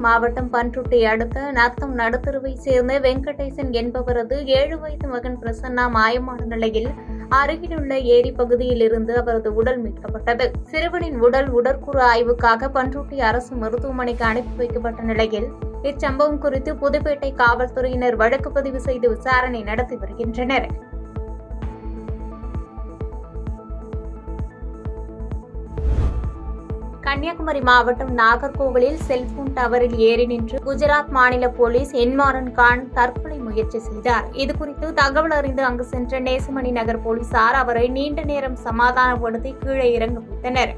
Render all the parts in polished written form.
மாவட்டம் பன்ருட்டி அடுத்த நத்தம் நடுத்தருவை சேர்ந்த வெங்கடேசன் என்பவரது 7 வயது மகன் பிரசன்னா மாயமான நிலையில் அருகிலுள்ள ஏரி பகுதியில் இருந்து அவரது உடல் மீட்கப்பட்டது. சிறுவனின் உடல் உடற்கூறு ஆய்வுக்காக பன்ருட்டி அரசு மருத்துவமனைக்கு அனுப்பி வைக்கப்பட்ட நிலையில் இச்சம்பவம் குறித்து புதுப்பேட்டை காவல்துறையினர் வழக்கு பதிவு செய்து விசாரணை நடத்தி வருகின்றனர். கன்னியாகுமரி மாவட்டம் நாகர்கோவிலில் செல்போன் டவரில் ஏறி நின்று குஜராத் மாநில போலீஸ் இம்ரான் கான் தற்கொலை முயற்சி செய்தார். இதுகுறித்து தகவல் அறிந்து அங்கு சென்ற நேசமணி நகர் போலீசார் அவரை நீண்ட நேரம் சமாதானப்படுத்தி கீழே இறங்க வைத்தனர்.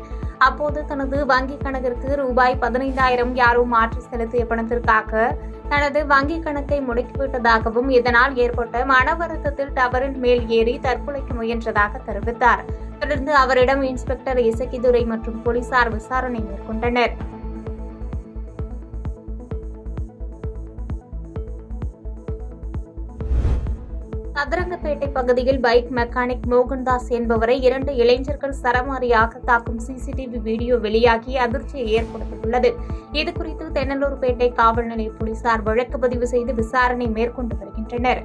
அப்போது தனது வங்கிக் கணக்கிற்கு ரூபாய் 15,000 யாரோ மாற்றி செலுத்திய பணத்திற்காக தனது வங்கிக் கணக்கை முடக்கிவிட்டதாகவும் இதனால் ஏற்பட்ட மன வருத்தத்தில் டவரின் மேல் ஏறி தற்கொலைக்கு முயன்றதாக தெரிவித்தார். தொடர்ந்து அவரிடம் இன்ஸ்பெக்டர் இசக்கிதுரை மற்றும் போலீசார் விசாரணை மேற்கொண்டனர். சதுரங்கப்பேட்டை பகுதியில் பைக் மெக்கானிக் மோகன்தாஸ் என்பவரை 2 இளைஞர்கள் சரமாரியாக தாக்கும் சிசிடிவி வீடியோ வெளியாகி அதிர்ச்சியை ஏற்படுத்தியுள்ளது. இதுகுறித்து தென்னலூர்பேட்டை காவல் நிலைய போலீசார் வழக்கு பதிவு செய்து விசாரணை மேற்கொண்டு வருகின்றனர்.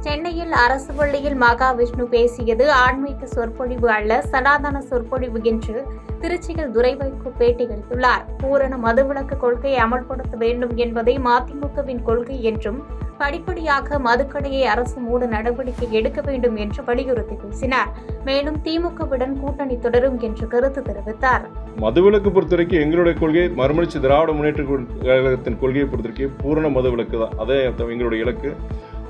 சென்னையில் அரசு பள்ளியில் மகாவிஷ்ணு பேசியது ஆன்மீக சொற்பொழிவு அல்ல, சனாதன சொற்பொழிவு என்று திருச்சியில் துரைவைகோ பேட்டியளித்துள்ளார். பூரண மதுவிலக்கு கொள்கையை அமல்படுத்த வேண்டும் என்பதே மதிமுகவின் கொள்கை என்றும் படிப்படியாக மதுக்கடையை அரசு மூட நடவடிக்கை எடுக்க வேண்டும் என்று வலியுறுத்தி பேசினார். மேலும் திமுகவுடன் கூட்டணி தொடரும் என்று கருத்து தெரிவித்தார். மதுவிலக்கு பொறுத்தவரைக்கும் எங்களுடைய கொள்கை மறுமலர்ச்சி திராவிட முன்னேற்ற கழகத்தின் கொள்கையை பொறுத்தவரைக்கும் பூரண மதுவிலக்கு தான். அதே எங்களுடைய இலக்கு.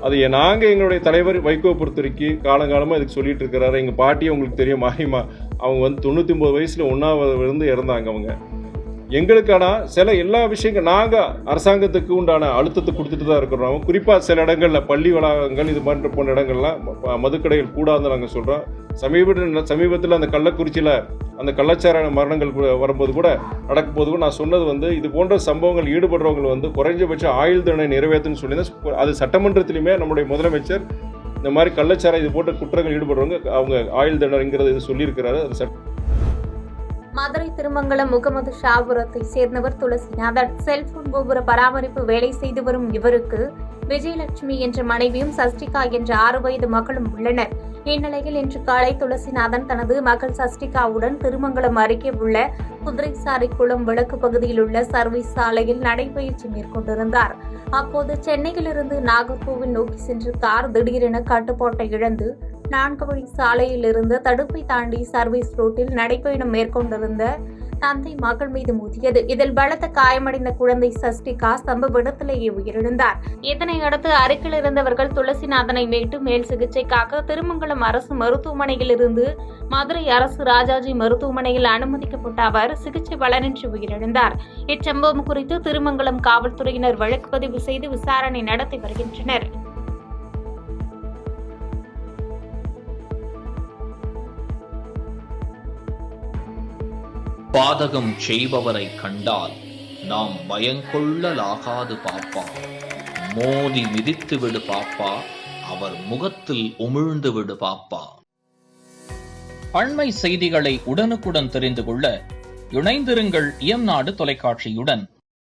அது நாங்கள் எங்களுடைய தலைவர் வைகோ பொறுத்தவரைக்கும் காலங்காலமாக இதுக்கு சொல்லிட்டு இருக்கிறாரு. எங்கள் பாட்டியை உங்களுக்கு தெரியும், மாஹிமா, அவங்க 99 வயசில் 1வது இறந்தாங்க. அவங்க எங்களுக்கான சில எல்லா விஷயங்கள் நாங்கள் அரசாங்கத்துக்கு உண்டான அழுத்தத்தை கொடுத்துட்டு தான் இருக்கிறோம். குறிப்பாக சில இடங்களில் பள்ளி வளாகங்கள் இது மாதிரி போன்ற இடங்கள்லாம் மதுக்கடைகள் கூடாதுன்னு நாங்கள் சொல்கிறோம். சமீபத்தில் அந்த கள்ளக்குறிச்சியில் அந்த கள்ளச்சார மரணங்கள் வரும்போது கூட நடக்கும்போது கூட நான் சொன்னது இது போன்ற சம்பவங்கள் ஈடுபடுறவங்க குறைஞ்சபட்ச ஆயுள் தண்டனை நிறைவேற்றுன்னு சொல்லியிருந்தேன். அது சட்டமன்றத்திலுமே நம்முடைய முதலமைச்சர் இந்த மாதிரி கள்ளச்சார இது போன்ற குற்றங்கள் ஈடுபடுறவங்க அவங்க ஆயுள் தண்டனைங்கிறது இது சொல்லியிருக்கிறாரு. அது மதுரை திருமங்கலம் முகமது ஷாபுரத்தை சேர்ந்தவர் துளசிநாதன். செல்போன் கோபுர பராமரிப்பு வேலை செய்து வரும் இவருக்கு விஜயலட்சுமி என்ற மனைவியும் சஷ்டிகா என்ற 6 வயது மகளும் உள்ளனர். இந்நிலையில் இன்று காலை துளசிநாதன் தனது மகள் சஷ்டிகாவுடன் திருமங்கலம் அருகே உள்ள குதிரைசாரி குளம் விளக்கு பகுதியில் உள்ள சர்வீஸ் சாலையில் நடைபயிற்சி மேற்கொண்டிருந்தார். அப்போது சென்னையிலிருந்து நாகர்கோவில் நோக்கி சென்ற கார் திடீரென கட்டுப்பாட்டை இழந்து 4 வழி சாலையில் இருந்து தடுப்பை தாண்டி சர்வீஸ் ரோட்டில் நடைபயணம் மேற்கொண்டிருந்த தந்தை மகள் மீது மோதியது. இதில் பலத்த காயமடைந்த குழந்தை சஷ்டிகா சம்பவ இடத்திலேயே உயிரிழந்தார். இதனையடுத்து அருகில் இருந்தவர்கள் துளசிநாதனை மீட்டு மேல் சிகிச்சைக்காக திருமங்கலம் அரசு மருத்துவமனையில் இருந்து மதுரை அரசு ராஜாஜி மருத்துவமனையில் அனுமதிக்கப்பட்ட அவர் சிகிச்சை பலனின்றி உயிரிழந்தார். இச்சம்பவம் குறித்து திருமங்கலம் காவல்துறையினர் வழக்கு பதிவு செய்து விசாரணை நடத்தி வருகின்றனர். பாதகம் செய்பவரை கண்டால் நாம் பயங்கொள்ளலாகாது பாப்பா. மோதி மிதித்து விடு பாப்பா, அவர் முகத்தில் உமிழ்ந்து விடு பாப்பா. அண்மை செய்திகளை உடனுக்குடன் தெரிந்து கொள்ள இணைந்திருங்கள் இயம்நாடு தொலைக்காட்சியுடன்.